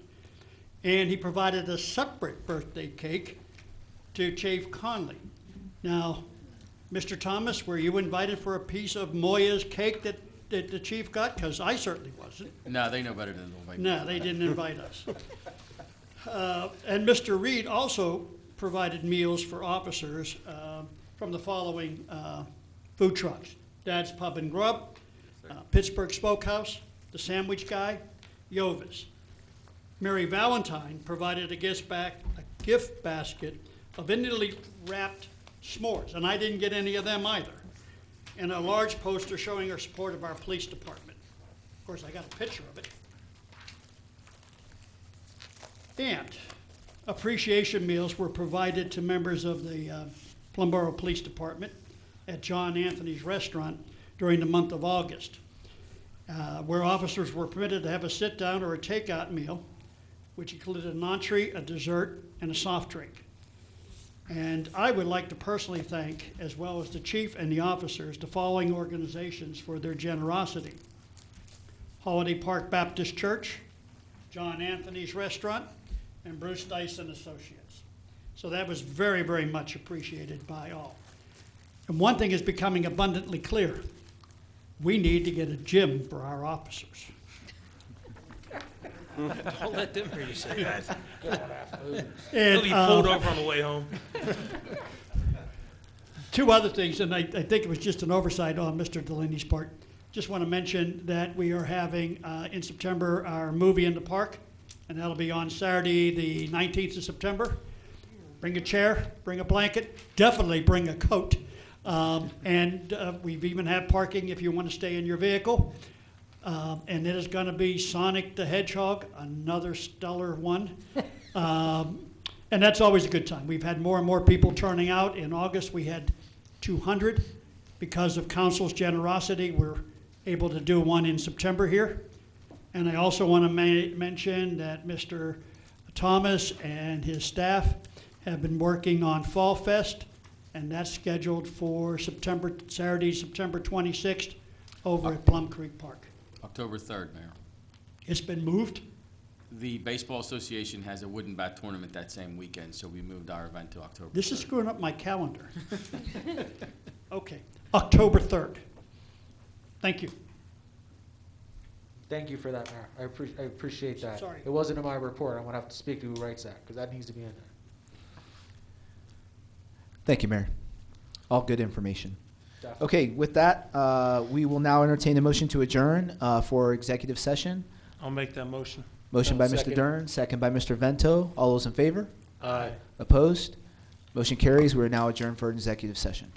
and he provided a separate birthday cake to Chief Conley. Now, Mr. Thomas, were you invited for a piece of Moya's cake that the chief got? Because I certainly wasn't. No, they know better than to invite me. No, they didn't invite us. And Mr. Reed also provided meals for officers from the following food trucks: Dad's Pub and Grub, Pittsburgh Smokehouse, The Sandwich Guy, Yova's. Mary Valentine provided a gift basket of individually wrapped s'mores, and I didn't get any of them either, and a large poster showing her support of our police department. Of course, I got a picture of it. And appreciation meals were provided to members of the Plum Boro Police Department at John Anthony's restaurant during the month of August, where officers were permitted to have a sit-down or a takeout meal, which included an entree, a dessert, and a soft drink. And I would like to personally thank, as well as the chief and the officers, the following organizations for their generosity: Holiday Park Baptist Church, John Anthony's Restaurant, and Bruce Dyson Associates. So that was very, very much appreciated by all. And one thing is becoming abundantly clear: we need to get a gym for our officers. Don't let them hear you say that. And, He'll be pulled over on the way home. two other things, and I think it was just an oversight on Mr. Delaney's part. Just want to mention that we are having, in September, our movie in the park, and that'll be on Saturday, the 19th of September. Bring a chair, bring a blanket, definitely bring a coat. And we've even had parking if you want to stay in your vehicle. And it is going to be Sonic the Hedgehog, another stellar one. And that's always a good time. We've had more and more people turning out. In August, we had 200. Because of council's generosity, we're able to do one in September here. And I also want to mention that Mr. Thomas and his staff have been working on Fall Fest, and that's scheduled for Saturday, September 26th, over at Plum Creek Park. October 3rd, Mayor. It's been moved. The Baseball Association has a wooden bat tournament that same weekend, so we moved our event to October 3rd. This is screwing up my calendar. Okay, October 3rd. Thank you. Thank you for that, Mayor. I appreciate that. Sorry. It wasn't in my report. I'm gonna have to speak to who writes that, because that needs to be in there. Thank you, Mayor. All good information. Definitely. Okay, with that, we will now entertain a motion to adjourn for executive session. I'll make that motion. Motion by Mr. Second. Dern, second by Mr. Vento. All those in favor? Aye. Opposed? Motion carries. We are now adjourned for an executive session.